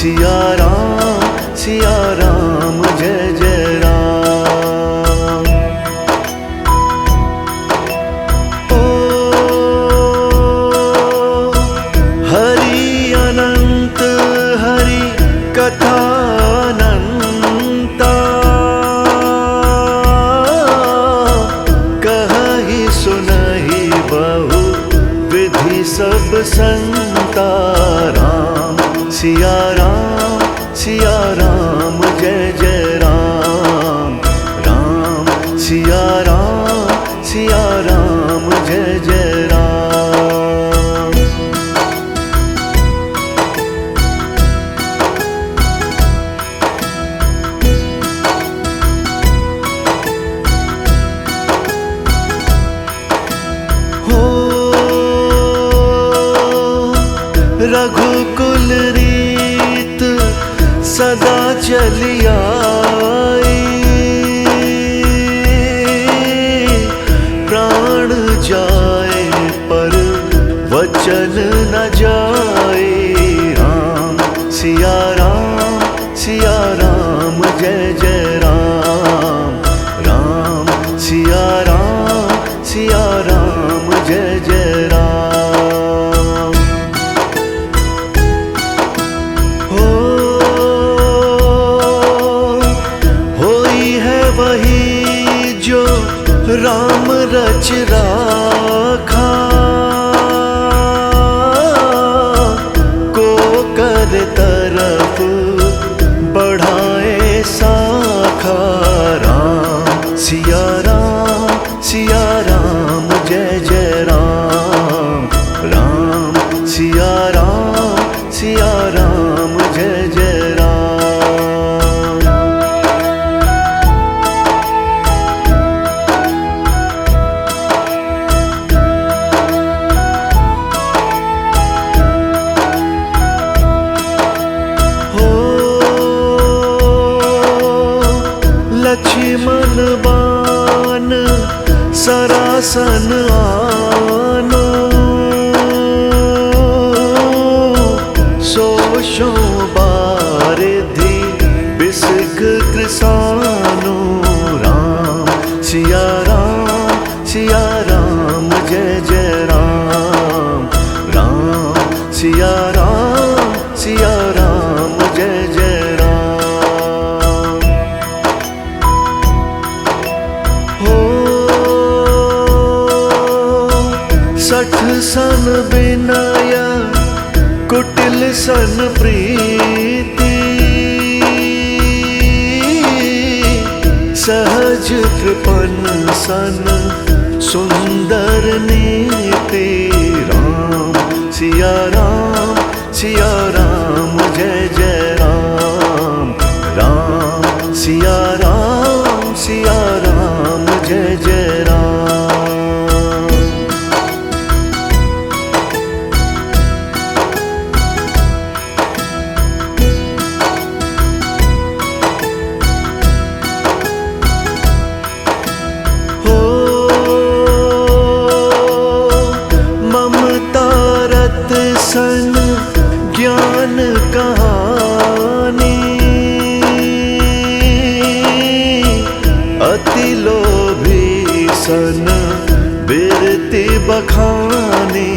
सिया राम जय जय राम। ओ हरि अनंत हरि कथा अनंता, कहहि सुनहि बहु विधि सब संता। राम सिया राम जय जय राम। राम सिया राम जय जय राम। हो रघुकुल रीत सदा चली आई, प्राण जाए पर वचन न जाए। राम सिया राम जय जय राम। राम सिया राम जय जय राम। वही जो राम रच राखा, को कर तरफ बढ़ाए साखा। राम सिया राम जय जय राम। राम सिया राम जय जय राम। लक्ष्मण बान सरासन आनो, सोशो बारिधि बिसक कृसानो। राम सिया राम जय जय राम। राम सिया राम जय जय राम। सठ सन विनय कुटिल सन प्रीति, सहज कृपन सन सुंदर नीति। राम सिया राम जय जय राम। राम सिया राम जय जय राम। सन ज्ञान कहानी, अति लोभी सन बिरति बखानी।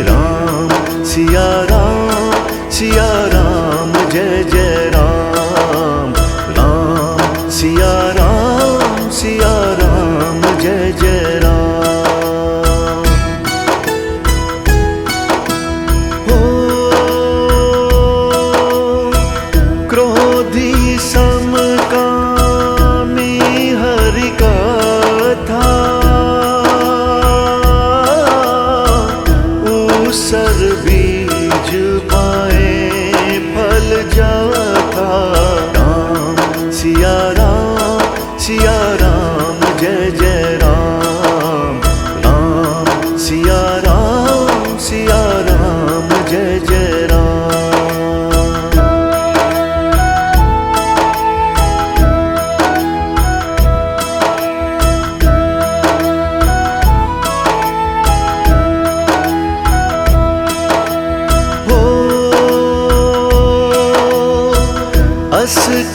राम सिया राम जय जय राम। राम सिया राम जय जय राम। क्रोधी समकामी हरि कथा, ऊसर बीज पाए फल जा।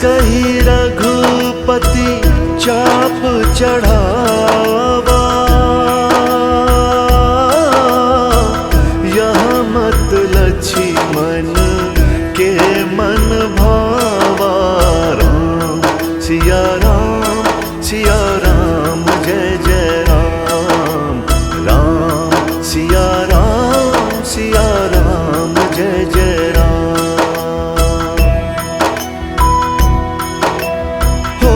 कही रघुपति चाप चढ़ावा, यह मत लक्ष्मण के मन भावा। राम सिया राम जय जय राम, राम सिया राम जय जय राम। हो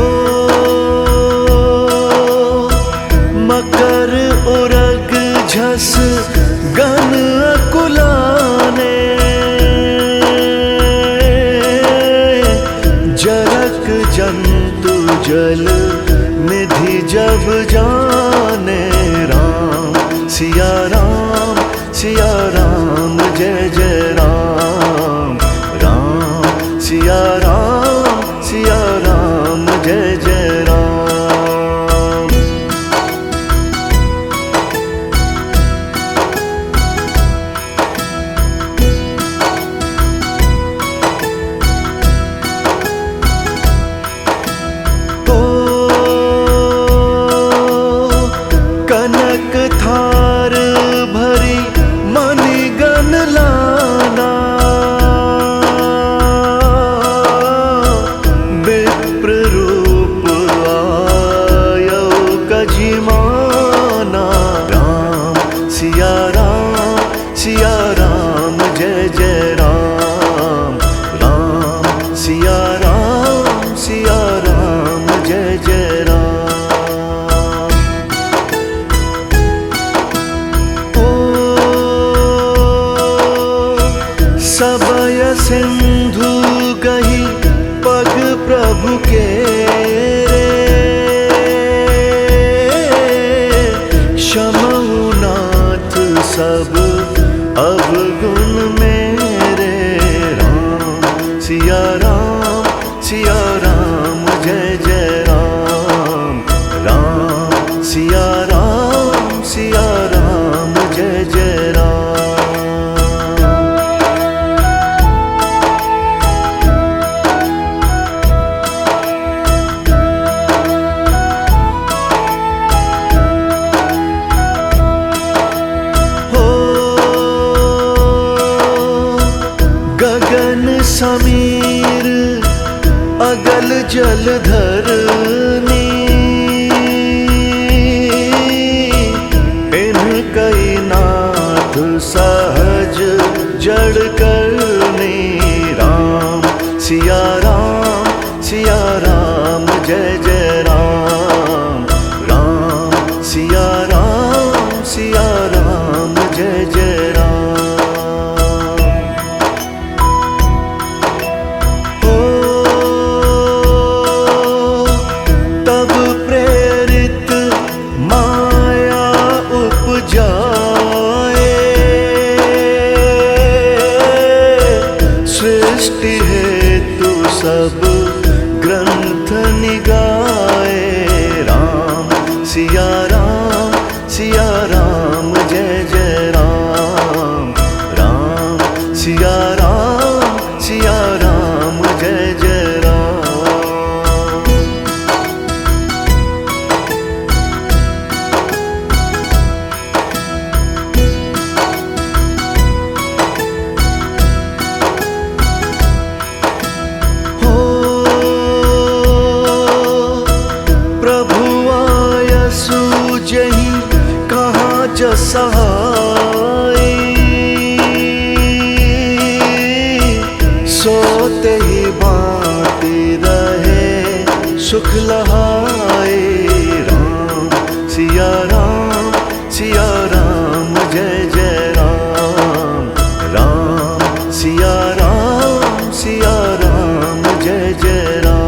मकर उरग झस गन अकुलाने, जरक जंतु जल निधि जब जाने। राम सिया राम जय जय राम, राम सिया राम जय जय राम। कनक थार भरी मणिगण लाना, विप्र रूप आयो गजिमाना। राम सिया राम जय जय राम, राम सिया राम जय जय राम। सबय सिंधु गही पग प्रभु के रे, क्षमउनाथ सब अवगुण मेरे। राम सिया राम जय जय राम, राम सिया राम जय जय राम। गगन समीर अगल जलधरनी, इनकई नाथ सहज जड़ करनी। राम सिया राम जय जय राम, राम सिया राम जय जय राम। सृष्टि हेतु सब ग्रंथ निगाए। राम सिया राम जय जय राम, राम सिया राम जय जय राम। जही कहाँ जसहाई, सोते ही बाँटि रहे सुख लहाए। राम सिया राम जय जय राम, राम सिया राम जय जय राम।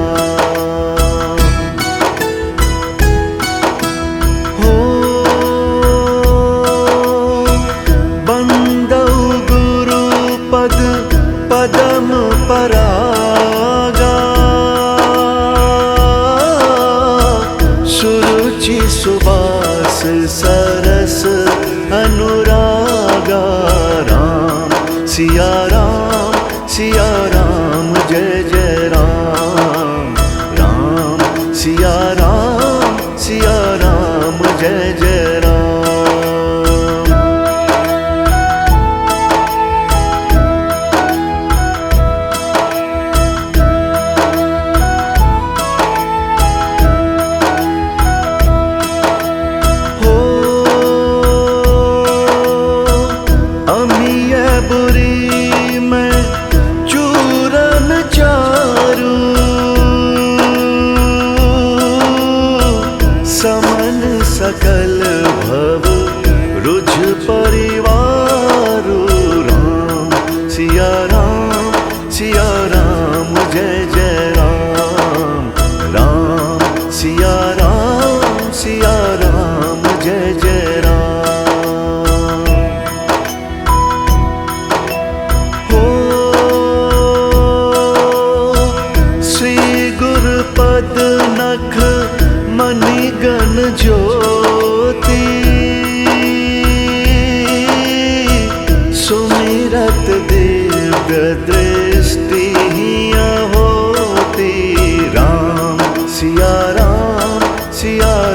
पदम परागा, सुरुचि सुबास सरस अनुरागा। राम सिया राम जय जय राम, सिया राम जय जय राम, राम सिया राम जय जय राम। हो श्री गुरुपद नख मणिगण ज्योति, सुमिरत दिव्य दृष्टि होती। राम सिया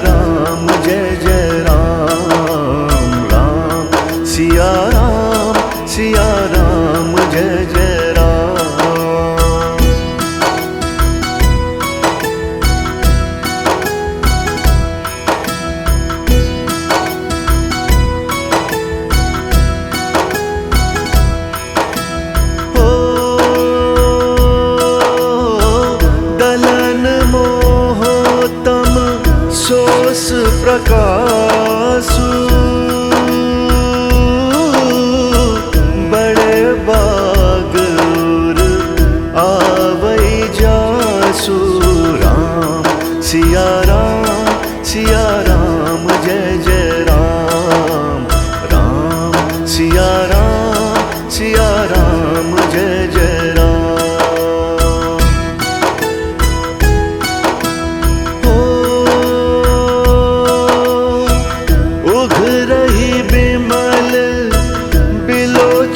राम जय जय राम, राम सिया राम जय जय राम। सोस प्रकाशु बड़े बागुर आवै जासु। राम सिया राम जय जय राम, राम सिया राम जय जय राम।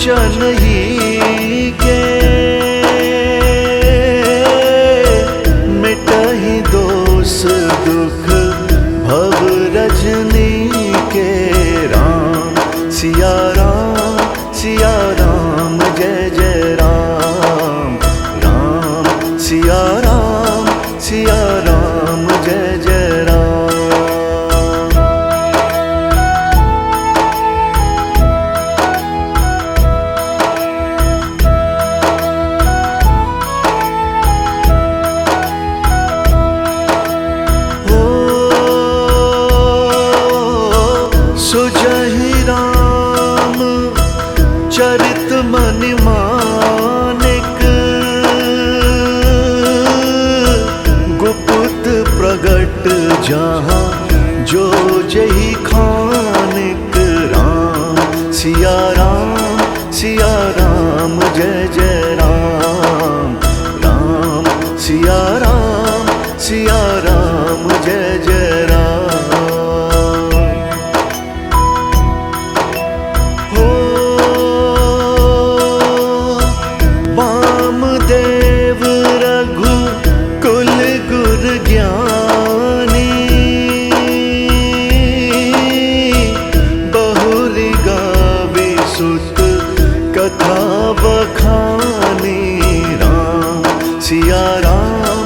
चन ही के मिटहि दोष दुख भव रजनी के। राम सिया राम जय जय राम, राम सिया राम जय जय राम। सुजहि राम चरित मनि मानिक, गुप्त प्रगट जहाँ जो जही खानिक। राम सिया राम जय जय राम, राम सिया राम जय जय राम। वामदेव रघु कुल गुर ज्ञानी, बहुरि गावे सुत कथा बखानी। राम सिया राम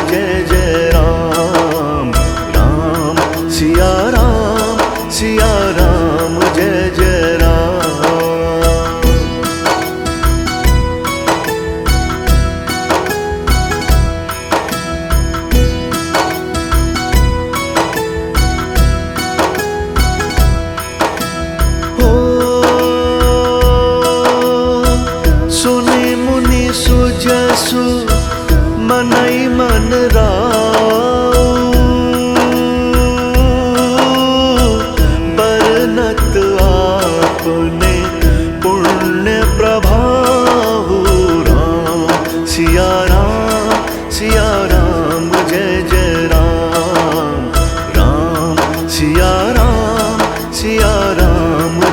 जय जय राम, राम सिया राम जय जय राम। सुनि मुनि सुजसु मनई मन राउ, बरनत आपने पुण्य प्रभाव। राम सिया राम जय जय राम, राम सिया राम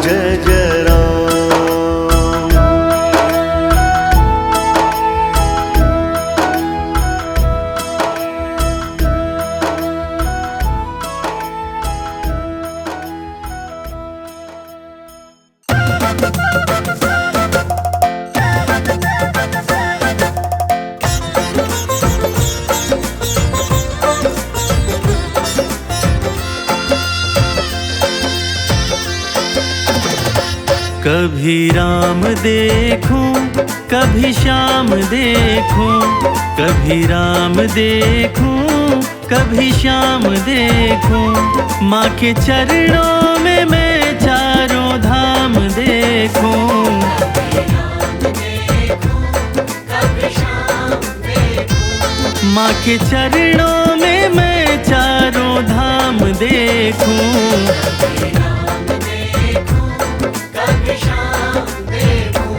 जय जय राम। कभी राम देखूं कभी श्याम देखूं, कभी राम देखूं कभी श्याम देखूं। माँ के चरणों में मैं चारों धाम देखूं। माँ के चरणों में मैं चारों धाम देखूं। कभी शाम देखूं।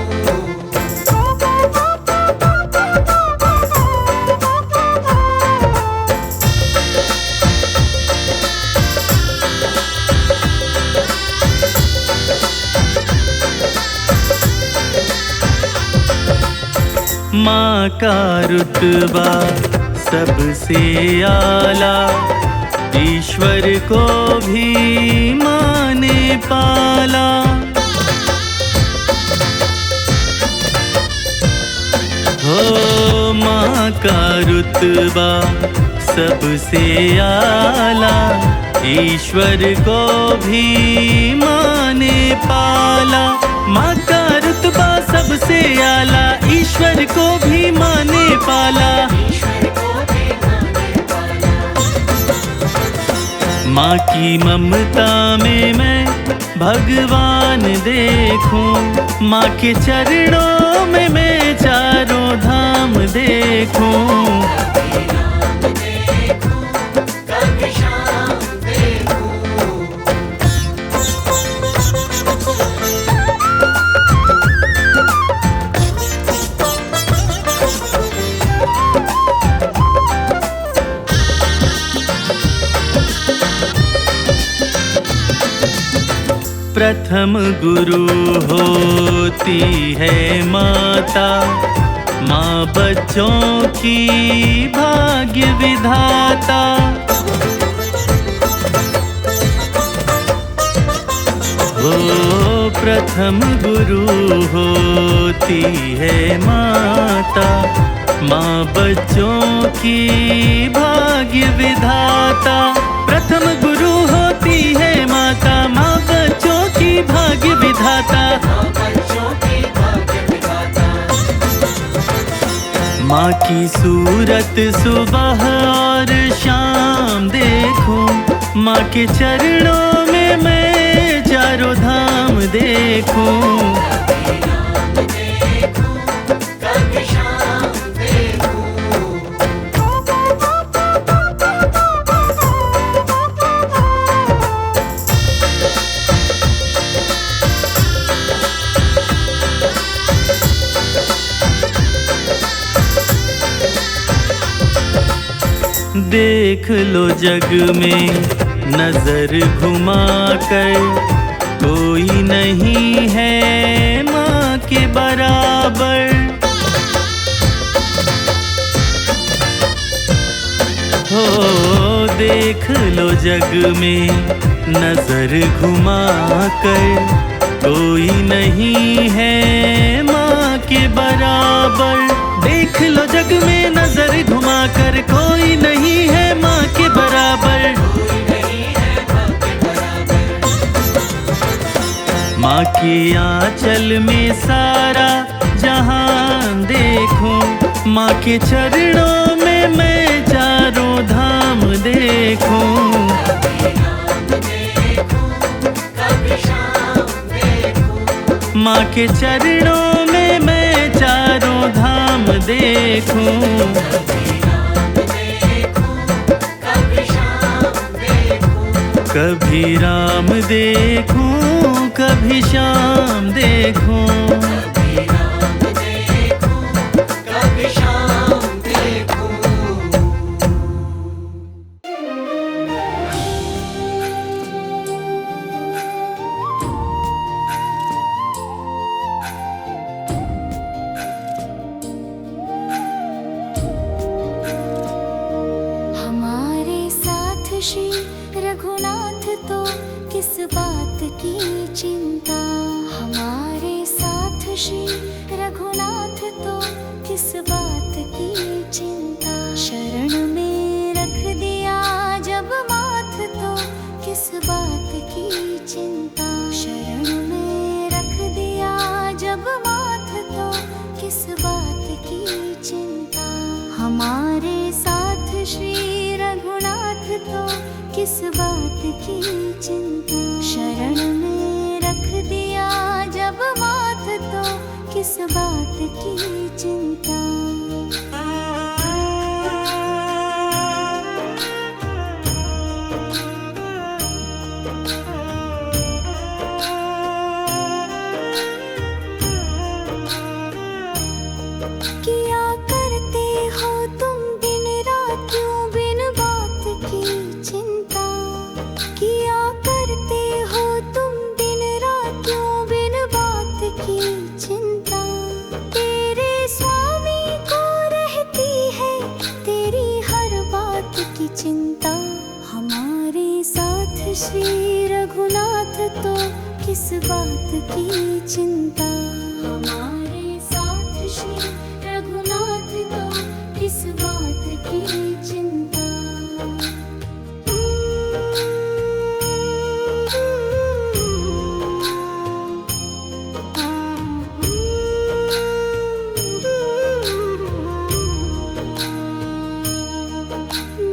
माँ का रुतबा सबसे आला, ईश्वर को भी माँ ने पाला। हो माँ का रुतबा सबसे आला, ईश्वर को भी माँ ने पाला। माँ का रुतबा सबसे आला, ईश्वर को भी माँ ने पाला। माँ की ममता में मैं भगवान देखूं। माँ के चरणों में मैं चारों धाम देखूं। कभी शाम देखूं। प्रथम गुरु होती है माता, माँ बच्चों की भाग्य विधाता। वो प्रथम गुरु होती है माता, माँ बच्चों की भाग्य विधाता। प्रथम गुरु होती है माता, माँ बच्चों की भाग्य विधाता। माँ की सूरत सुबह और शाम देखूं। माँ के चरणों में मैं चारों धाम देखूं। कभी शाम देखूं। देख लो जग में नजर घुमा कर, कोई नहीं है माँ के बराबर। हो देख लो जग में नजर घुमा कर, कोई नहीं है माँ के बराबर। देख लो जग में नजर घुमा कर, कोई नहीं है माँ के बराबर। माँ के आंचल में सारा जहान देखूं। माँ के चरणों में मैं चारों धाम देखूं। माँ के चरणों में मैं चारों धाम देखूं। कभी राम देखूं, कभी श्याम देखूं। कभी शाम देखूं। हमारे साथ श्री रघुनाथ तो किस बात की चिंता। हमारे साथ श्री रघुनाथ तो किस बात की चिंता। शरण में रख दिया जब माथ तो किस बात की चिंता। शरण में रख दिया जब माथ तो किस बात की चिंता। हमारे साथ श्री रघुनाथ तो किस बात की चिंता। शरण में रख दिया जब माथ तो किस बात की चिंता। किया करते हो तुम दिन रात क्यों बिन बात की चिंता। किया करते हो तुम दिन रात क्यों बिन बात की चिंता। तेरे स्वामी को रहती है तेरी हर बात की चिंता। हमारे साथ श्री रघुनाथ तो किस बात की चिंता। हमारे साथ श्री रघुनाथ तो किस बात की चिंता।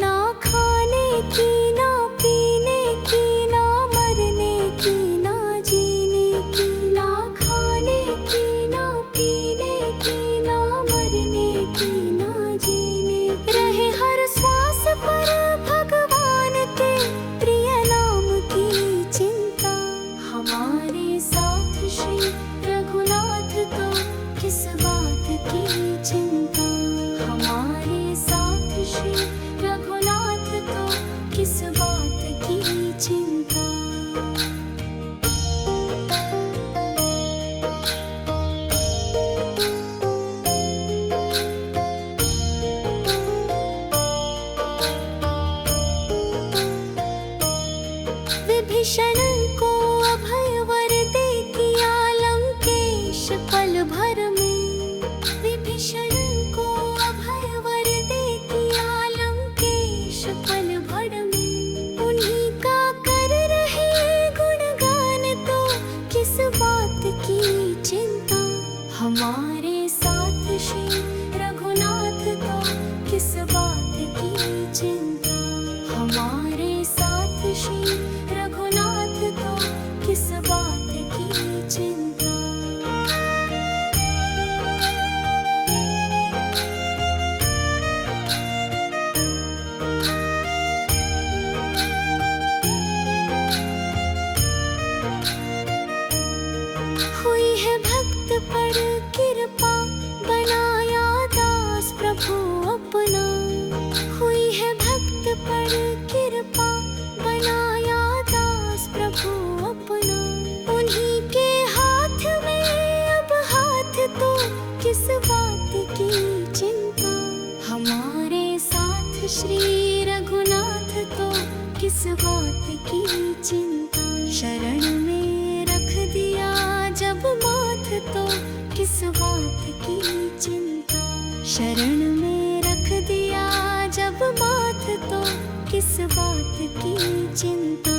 ना खाने की ना पीने की ना मरने की ना जीने की। ना खाने की ना पीने की ना मरने की ना जीने। रहे हर श्वास पर भगवान के प्रिय नाम की चिंता। हमारे साथ श्री रघुनाथ तो किस बात की चिंता। हमारे साथ श्री रघुनाथ तो किस बात की चिंता। विभीषण को अभय वर दे किया लंकेश पल भर में। विभीषण को अभय वर दे किया लंकेश पल भर में। उन्हीं का कर रहे गुणगान तो किस बात की चिंता। हमारे साथ श्री रघुनाथ तो किस बात की चिंता। हमारे साथ श्री रघुनाथ तो किस बात की चिंता। हुई है भक्त पर कृपा बनाया दास प्रभु अपना। हुई है भक्त पर कृपा बनाया दास प्रभु अपना। उन्हीं के हाथ में अब हाथ तो किस बात की चिंता। हमारे साथ श्री रघुनाथ तो किस बात की चिंता। शरण में रख दिया जब माथ तो किस बात की चिंता। शरण में रख दिया जब माथ तो किस बात की चिंता।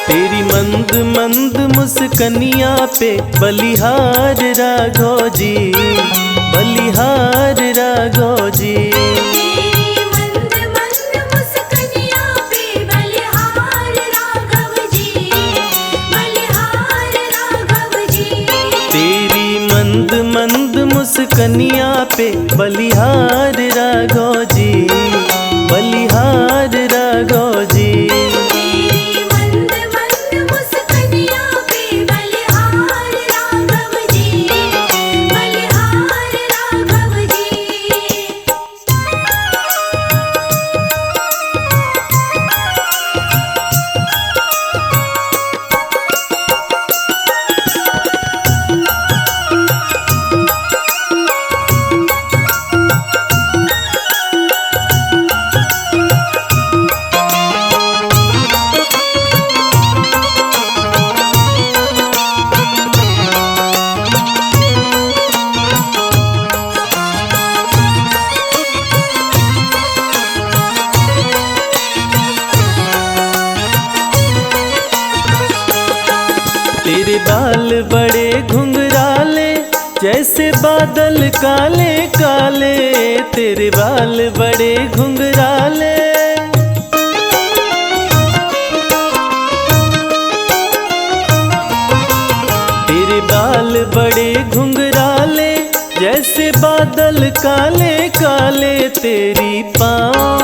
तेरी मंद मंद मुस्कनिया पे बलिहार राघव जी। बलिहार राघव जी। तेरी मंद मंद मुस्कनिया पे बलिहार राघव जी। बलिहार राघव जी। तेरी मंद मंद मुस्कनिया पे बलिहार राघव जी। बलिहार राघव जी। तेरी मंद मंद मुस्कनिया पे बलिहार राघव जी। बलिहार राघव जी। तेरे बाल बड़े घुंघराले बादल काले काले तेरे बाल बड़े घुंघराले काले काले तेरी पाँव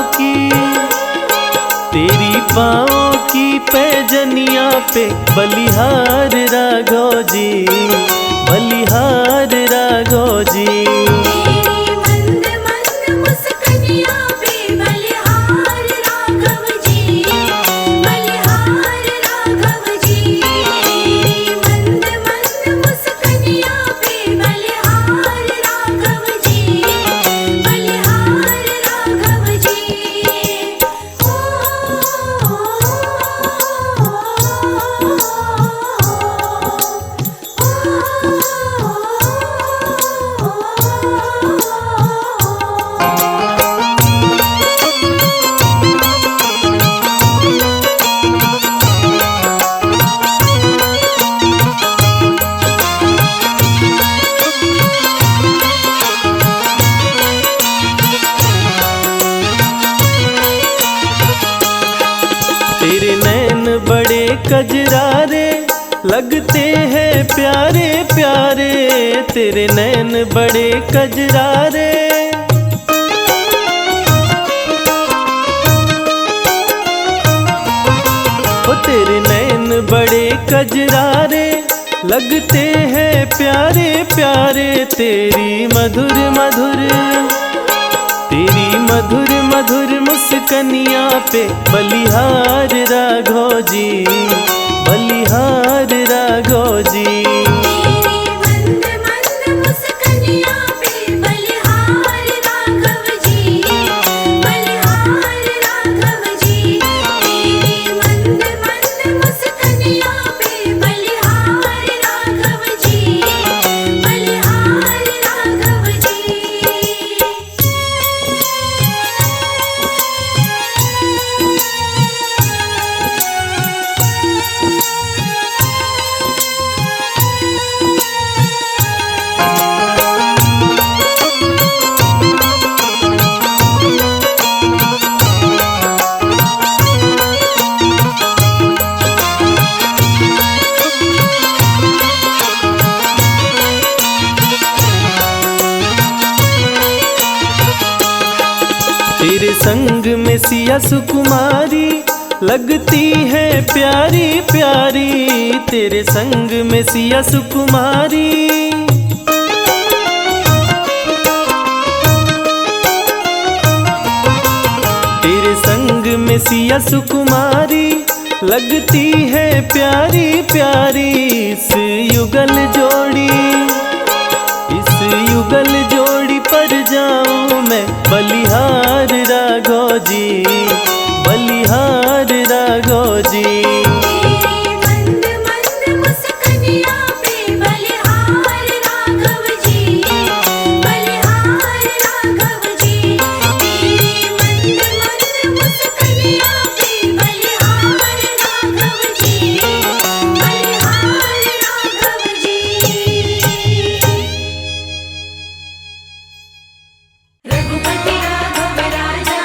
की पैजनिया पे बलिहार राघव जी, बलिहार राघव जी। तेरी मंद मंद मुस्कानिया पे बलिहार राघव जी, बलिहार राघव जी। तेरी मंद मंद मुस्कानिया पे बलिहार राघव जी, बलिहार राघव जी। तेरे नैन बड़े कजरारे लगते हैं प्यारे प्यारे, तेरे नैन बड़े कजरारे। ओ तेरे नैन बड़े कजरारे लगते हैं प्यारे प्यारे, तेरी मधुर मधुर मुस्कनिया पे बलिहार राघव जी, बलिहार राघव जी। तेरी मंद मंद मुस्कानिया पे बलिहार राघव जी, बलिहार राघव जी। तेरी मंद मंद मुस्कानिया पे बलिहार राघव जी, बलिहार राघव जी। तेरे संग में सिया सुकुमारी लगती है प्यारी प्यारी, तेरे संग में सिया सुकुमारी। तेरे संग में सिया सुकुमारी लगती है प्यारी प्यारी, इस युगल जोड़ी पर जाऊं मैं बलिहार राघव जी, बलिहार राघव जी। तेरी मंद मंद मुस्कानिया पे बलिहार राघव जी, बलिहार राघव जी। तेरी मंद मंद मुस्कानिया पे बलिहार राघव जी, बलिहार राघव जी। रघुपति राघव राजा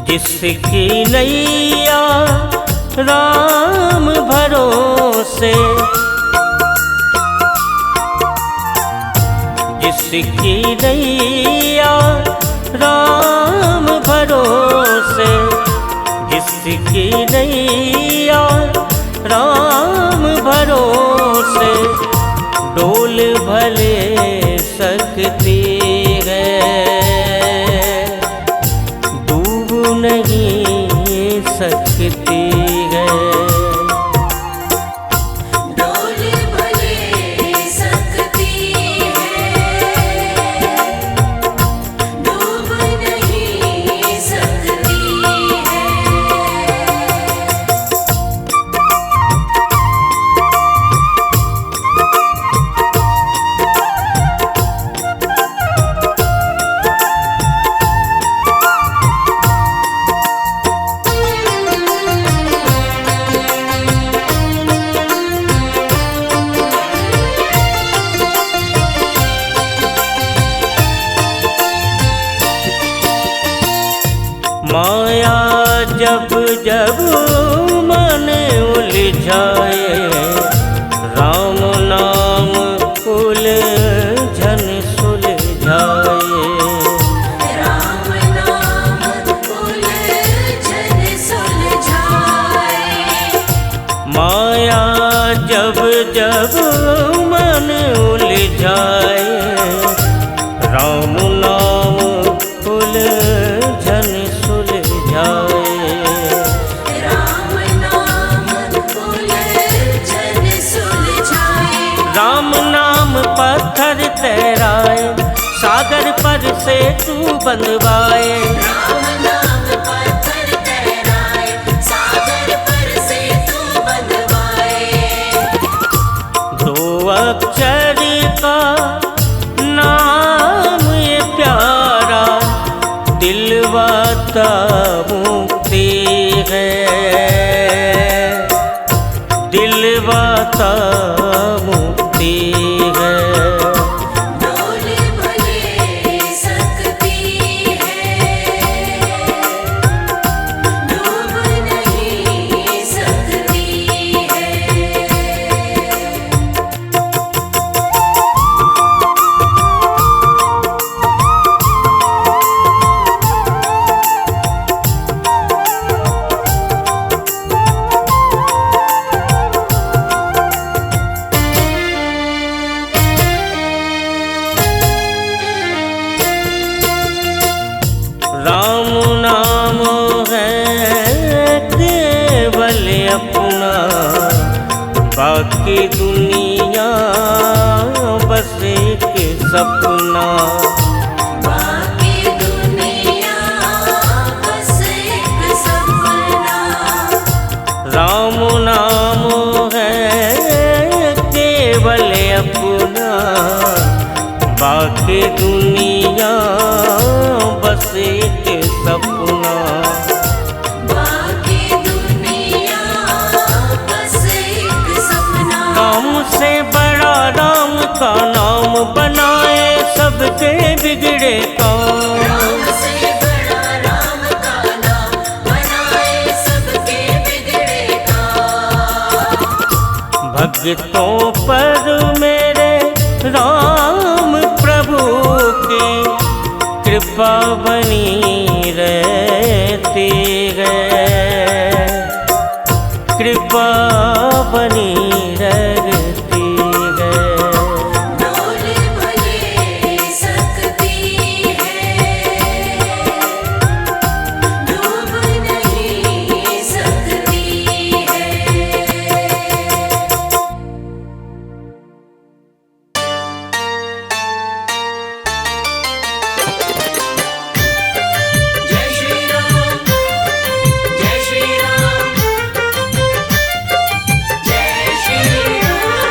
जिसकी नैया राम भरोसे, जिसकी नैया राम भरोसे, जिसकी नैया राम भरोसे, डोल भले सकती है, डूब नहीं सकती है। डोल भले सकती है, डूब नहीं सकती है। माया जब जब मन उलझाए, राम नाम उलझन सुलझाए। राम नाम उलझन सुलझाए। माया जब जब मन उलझाए, राम नाम उलझन सुलझाए। राम नाम उलझन सुलझाए। राम नाम पत्थर तैराए, सागर पर से तू बंधवाए। राम नाम पत्थर तैराए, सागर पर से तू बंधवाए। दो अक्षर का नाम ये प्यारा, दिलवाता मुक्ति है, दिलवाता मुक्ति है। डोल भले सकती है, डूब नहीं सकती है। राम नाम है केवल अपना, बाकी दुनिया बस एक सपना। बाकी दुनिया बस एक सपना। राम नाम है केवल अपना, बाकी दुनिया बस एक सपना। बाकी दुनिया बस एक सपना। राम से बड़ा राम का नाम बनाए, सबके बिगड़े काम। राम से बड़ा राम का नाम बनाए, सबके बिगड़े काम। भक्तों पर मेरे राम प्रभु की कृपा बनी रहती है, कृपा बनी रहती है। डोल भले सकती है, डूब नहीं सकती है। जय श्री राम, जय श्री राम, जय श्री राम।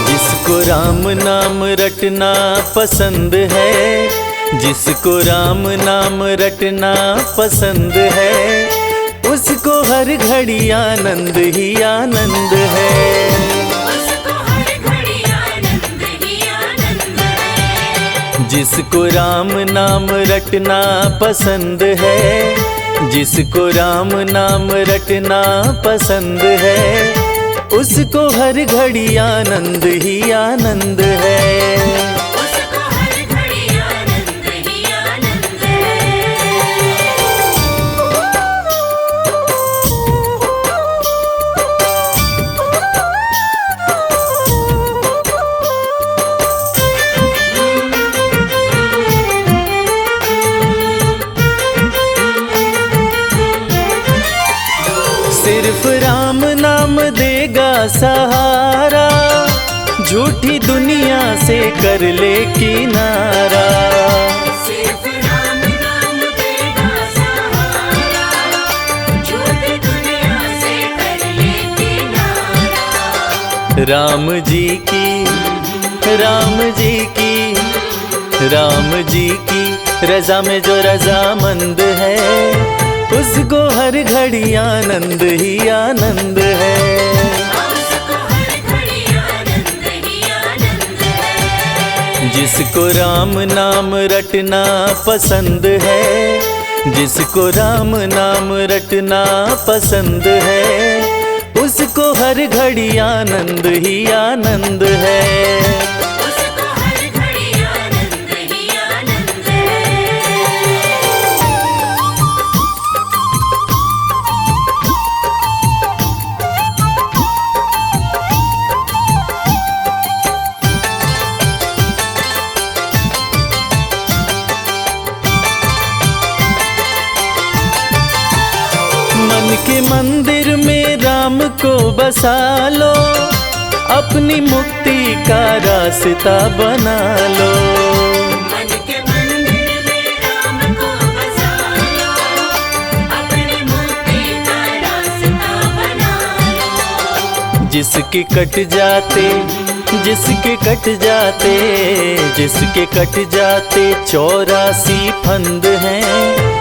जिसको राम नाम रटना पसंद है, जिसको राम नाम रटना पसंद है, उसको हर घड़ी आनंद ही आनंद है। उसको हर घड़ी आनंद ही आनंद है। जिसको राम नाम रटना पसंद है, जिसको राम नाम रटना पसंद है, उसको हर घड़ी आनंद ही आनंद है। उसको हर घड़ी आनंद ही आनंद है। सिर्फ राम नाम देगा सहारा, झूठी दुनिया से कर ले किनारा। सिर्फ राम नाम देगा सहारा, झूठी दुनिया से कर ले किनारा। राम जी की, राम जी की, राम जी की रजा में जो रजामंद है, उसको हर घड़ी आनंद ही आनंद है। उसको हर घड़ी आनंद ही आनंद है। जिसको राम नाम रटना पसंद है, जिसको राम नाम रटना पसंद है, उसको हर घड़ी आनंद ही आनंद है। उसको हर घड़ी आनंद ही आनंद है। मन के मंदिर में राम को बसा लो, अपनी मुक्ति का रास्ता बना लो। मन के मंदिर में राम को बसा लो, अपनी मुक्ति का रास्ता बना लो। जिसके कट जाते, जिसके कट जाते, जिसके कट जाते 84 फंद हैं,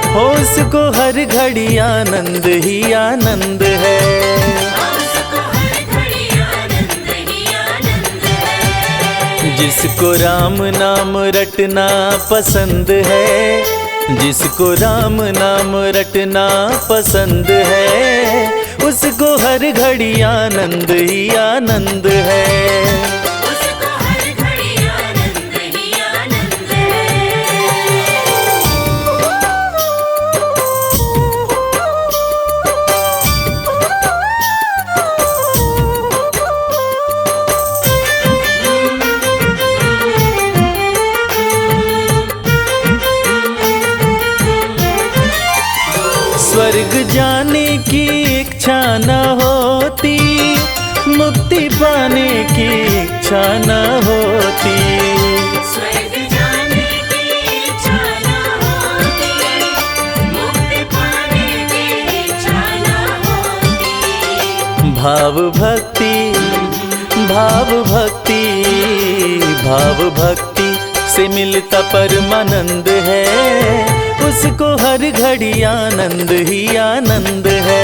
हो उसको हर घड़ी आनंद ही आनंद है। उसको हर घड़ी आनंद ही आनंद है। जिसको राम नाम रटना पसंद है, जिसको राम नाम रटना पसंद है, उसको हर घड़ी आनंद ही आनंद है। उसको हर घड़ी आनंद ही आनंद है। स्वर्ग जाने की इच्छा न होती, मुक्ति पाने की इच्छा न होती। स्वर्ग जाने की इच्छा न होती, मुक्ति पाने की इच्छा न होती। भाव भक्ति, भाव भक्ति, भाव भक्ति से मिलता परमानंद है, उसको हर घड़ी आनंद ही आनंद है।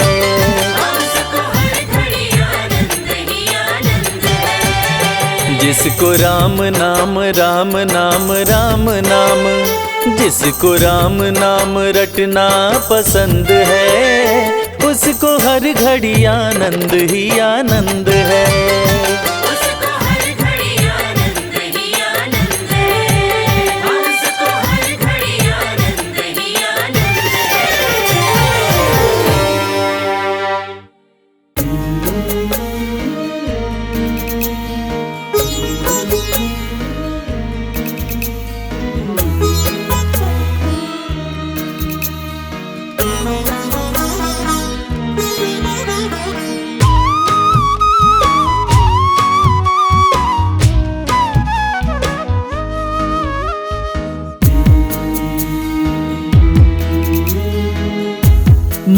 उसको हर घड़ी आनंद ही आनंद है। जिसको राम नाम, राम नाम, राम नाम, जिसको राम नाम रटना पसंद है, उसको हर घड़ी आनंद ही आनंद है। उसको हर घड़ी आनंद ही आनंद है। उसको हर घड़ी आनंद ही आनंद है।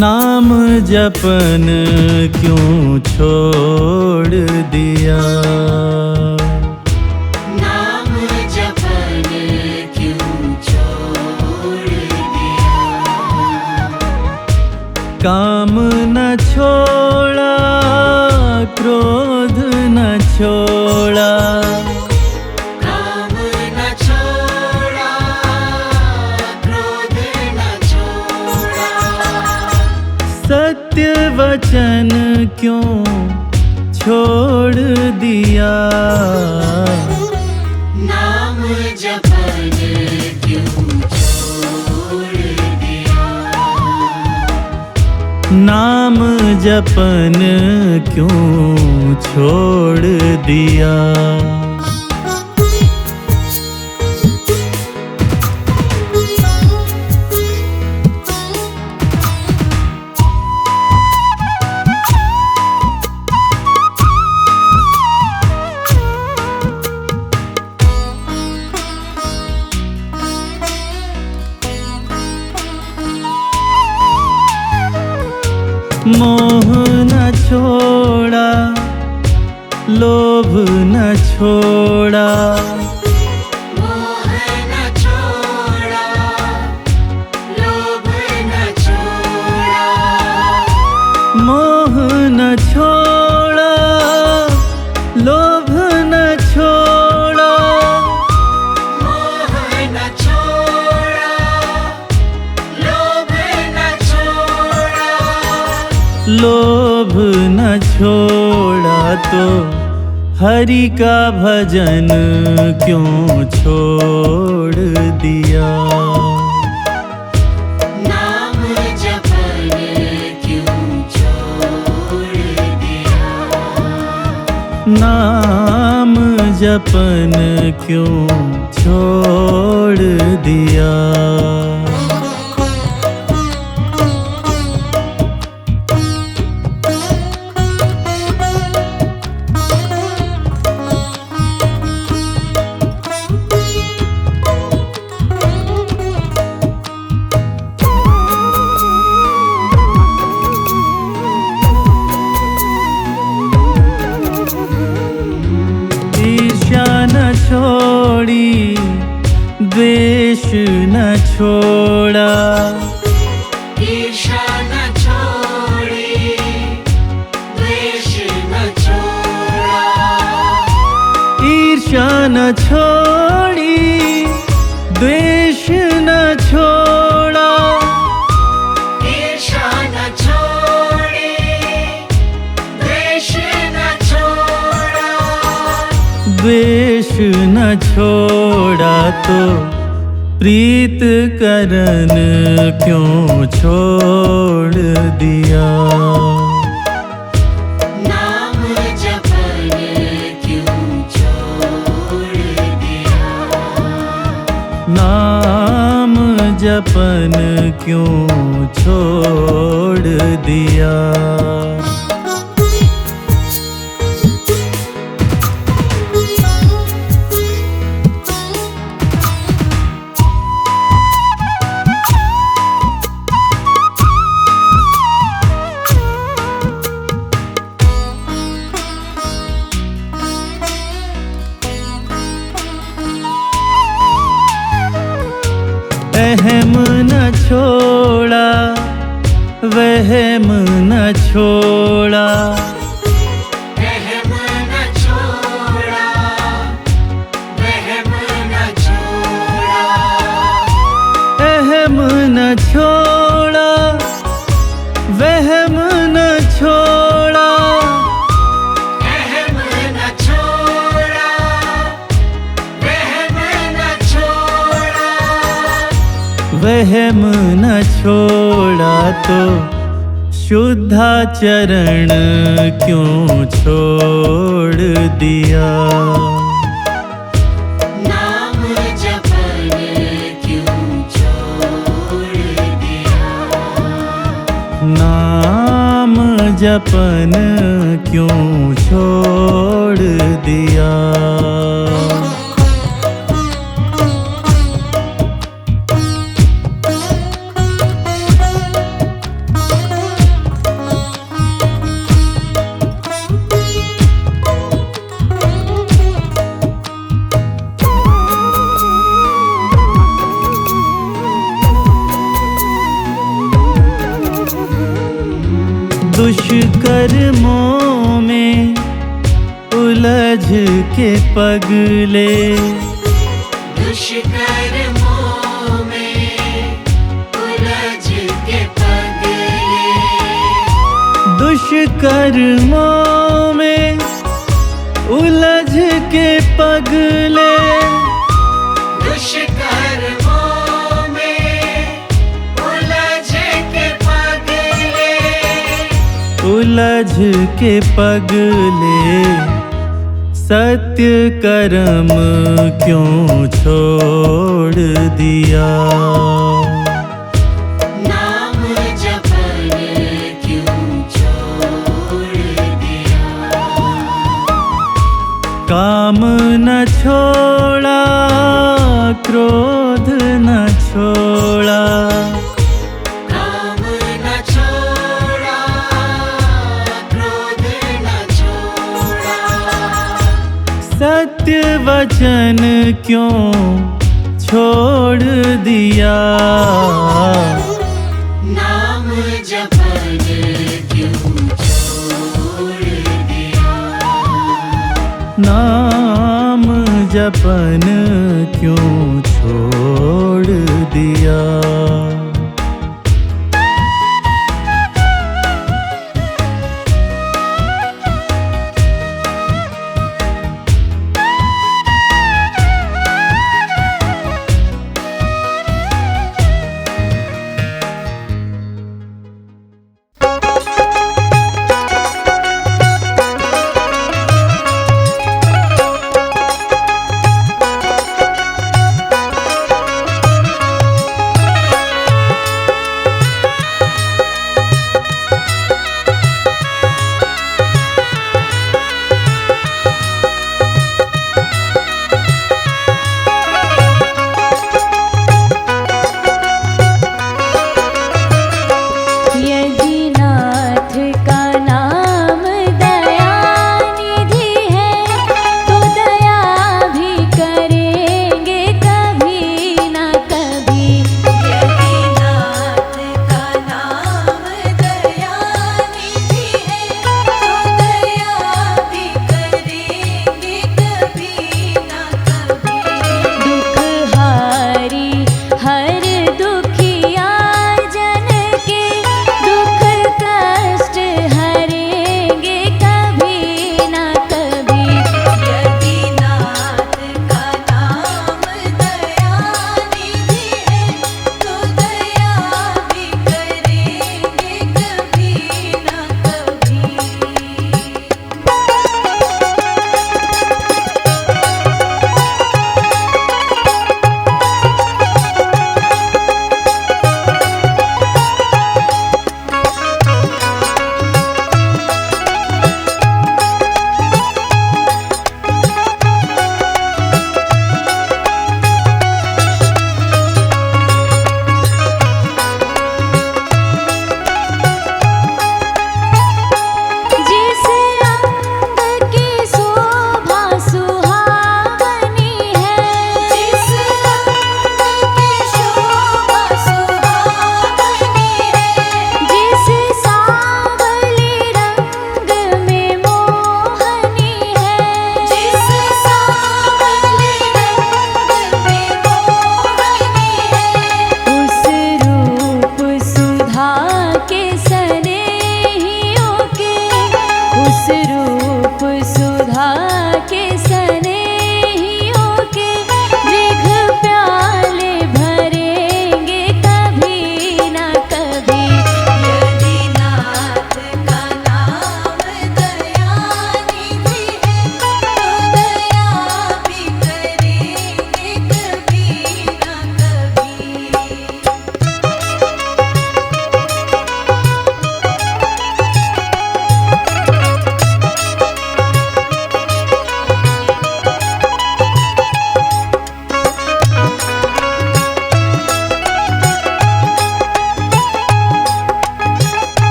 नाम जपन क्यों छोड़ दिया, नाम जपन क्यों छोड़ छोड़ा, काम न छोड़ा, क्रोध न छोड़ा, सत्य वचन क्यों छोड़ दिया, नाम जपन क्यों छोड़ दिया, नाम जपन क्यों छोड़ दिया। मोह न छोड़ा, लोभ न छोड़ा, मोह न छोड़ा, लोभ न छोड़ा, मोह न छोड़ा, लोभ न छोड़ा, मोह न छोड़ा, लोभ न छोड़ा, लोभ न छोड़ा तो हरि का भजन क्यों छोड़ दिया, नाम जपन क्यों छोड़ दिया, नाम जपन क्यों छोड़ दिया। ईर्ष्या न छोड़ी, द्वेष न छोड़ा, ईर्ष्या न छोड़ी, द्वेष न छोड़ा, ईर्ष्या न छोड़ी, द्वेष न छोड़ा, ईर्ष्या न छोड़ी, द्वेष न छोड़ा, द्वेष न छोड़ा तो प्रीत करन क्यों छोड़ दिया, नाम जपन क्यों छोड़ दिया, नाम जपन क्यों छोड़ दिया। अहम न छोड़ा, वहम न छोड़ा, अहम न छोड़ा, वहम न छोड़ा, अहम न छोड़ा, वहम न छोड़ा, अहम न छोड़ा, वहम न छोड़ा, वहम न छोड़ा तो शुद्धाचरण क्यों छोड़ दिया, नाम जपन क्यों छोड़ दिया, नाम जपन क्यों छोड़ दिया। दुष्कर्मों में उलझ के पगले दुष्कर्मों में उलझ के पगले दुष्कर्मों में उलझ के पगले दुष्कर्मों में उलझ के पगले उलझ के पगले सत्य कर्म क्यों छोड़ दिया नाम जपन क्यों छोड़ दिया काम न छोड़ा क्रोध न छोड़ा काम न छोड़ा क्रोध न छोड़ा सत्य वचन क्यों छोड़ दिया नाम जपन क्यों छोड़ दिया नाम जपन क्यों छोड़ दिया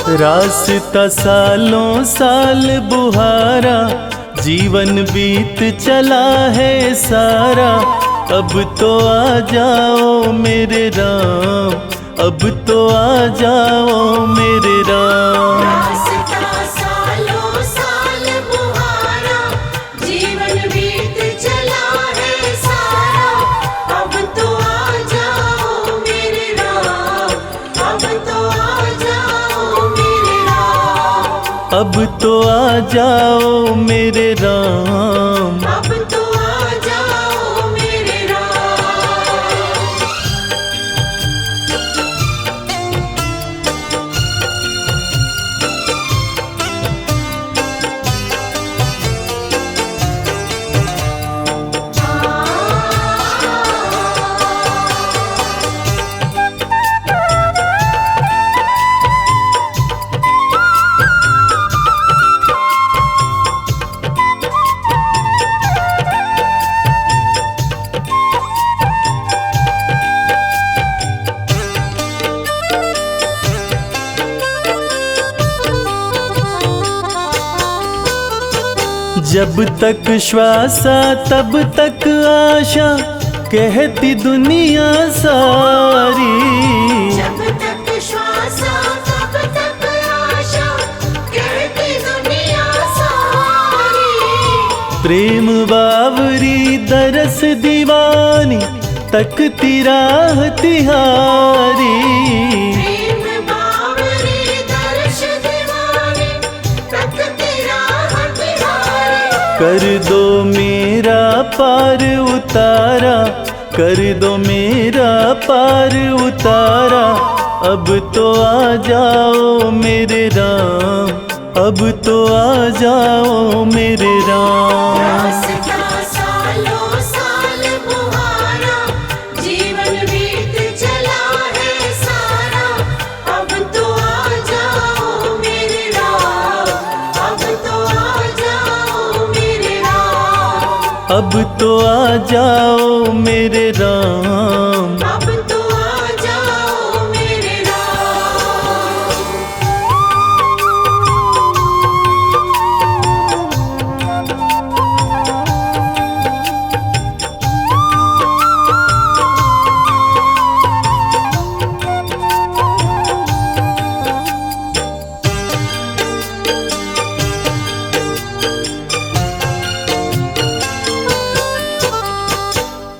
रास्ता सालों साल बुहारा, जीवन बीत चला है सारा। अब तो आ जाओ मेरे राम, अब तो आ जाओ मेरे राम। रास्ता सालों साल बुहारा, जीवन बीत चला है सारा। अब तो आ जाओ मेरे राम, अब तो आ जाओ मेरे राम। अब तो आ जाओ मेरे राम। अब तो आ जाओ मेरे राम। जब तक श्वासा तब तक आशा, कहती दुनिया सारी। जब तक श्वासा तब तक आशा, कहती दुनिया सारी। प्रेम बावरी दरस दीवानी, तकती राह तिहारी। प्रेम बावरी दर्श दीवानी, तकती राह तिहारी। कर दो मेरा पार उतारा, कर दो मेरा पार उतारा। अब तो आ जाओ मेरे राम, अब तो आ जाओ मेरे राम। रास्ता सालों साल बुहारा, जीवन बीत चला है सारा। अब तो आ जाओ मेरे राम, अब तो आ जाओ मेरे राम। अब तो आ जाओ मेरे राम। अब तो आ जाओ मेरे राम।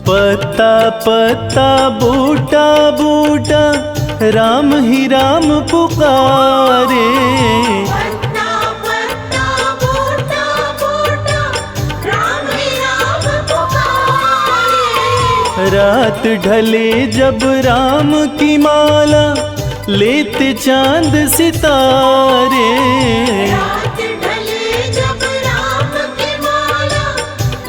पत्ता पत्ता बूटा बूटा, राम ही राम पुकारे। पत्ता पत्ता बूटा बूटा, राम ही राम पुकारे। रात ढले जब राम की माला, लेते चांद सितारे। रात ढले जब राम की माला,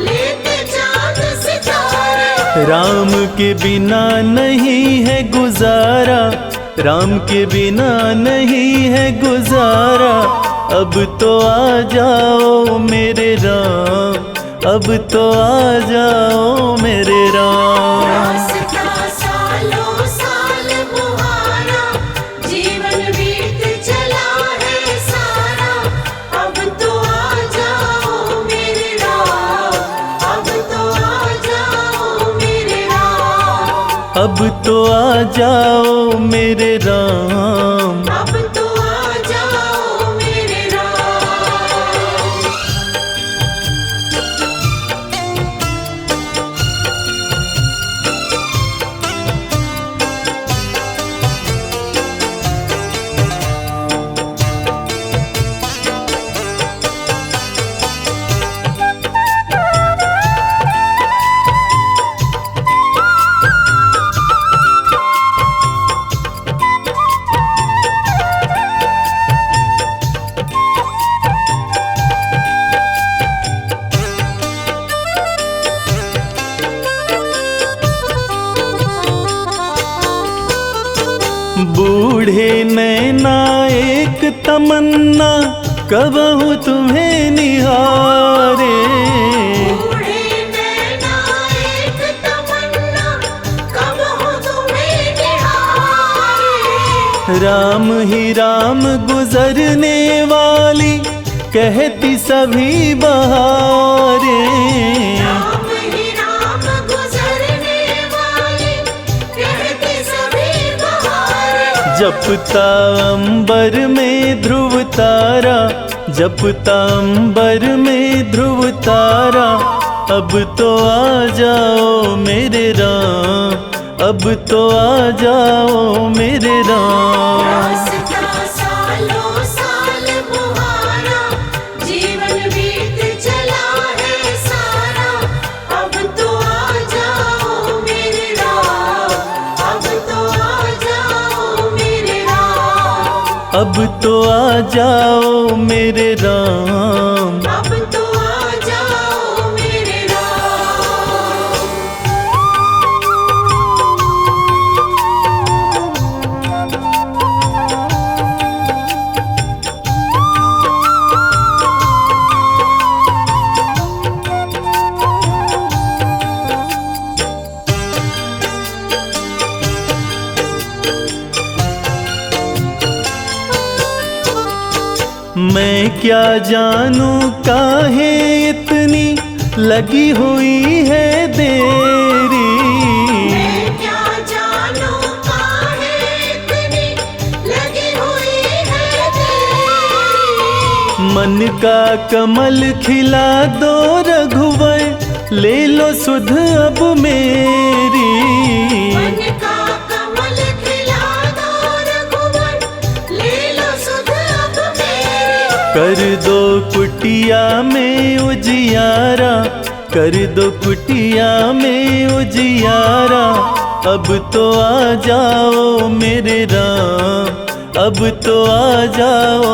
लेते चाँद सितारे। राम के बिना नहीं है गुजारा, राम के बिना नहीं है गुजारा। अब तो आ जाओ मेरे राम, अब तो आ जाओ मेरे राम। रास्ता सालों साल बुहारा, जीवन बीत चला है सारा। अब तो आ जाओ मेरे राम, अब तो आ जाओ मेरे राम। अब तो आ जाओ मेरे राम। अब तो आ जाओ मेरे राम। बूढ़े नैना एक तमन्ना, कबहू तुम्हें निहारे। बूढ़े नैना एक तमन्ना, कब हो तुम्हें निहारे। राम ही राम गुजरने वाली कहती सभी बहारें। राम ही राम गुजरने वाली कहती सभी बहारें। जपता अंबर में ध्रुव तारा, जपता अंबर में ध्रुव तारा, अब तो आ जाओ मेरे राम, अब तो आ जाओ मेरे राम। रास्ता सालों साल बुहारा, जीवन बीत चला है सारा, अब तो आ जाओ मेरे राम, अब तो आ जाओ मेरे राम, अब तो आ जाओ मेरे राम। अब तो आ जाओ मेरे राम। मैं क्या जानूं काहे इतनी लगी हुई है देरी। मैं क्या जानूं काहे इतनी लगी हुई है तेरी। मन का कमल खिला दो रघुवर, ले लो सुध अब मेरी। मन का कमल खिला दो रघुवर, ले लो सुध अब मेरी। कर दो कुटिया में उजियारा, कर दो कुटिया में उजियारा, अब तो आ जाओ मेरे राम, अब तो आ जाओ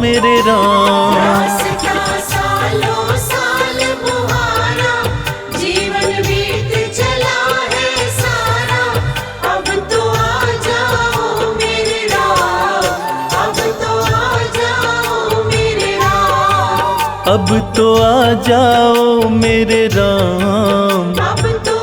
मेरे राम। रास्ता सालों साल बुहारा, जीवन बीत चला है सारा, अब तो आ जाओ मेरे राम, अब तो आ जाओ मेरे राम, अब तो आ जाओ मेरे राम। अब तो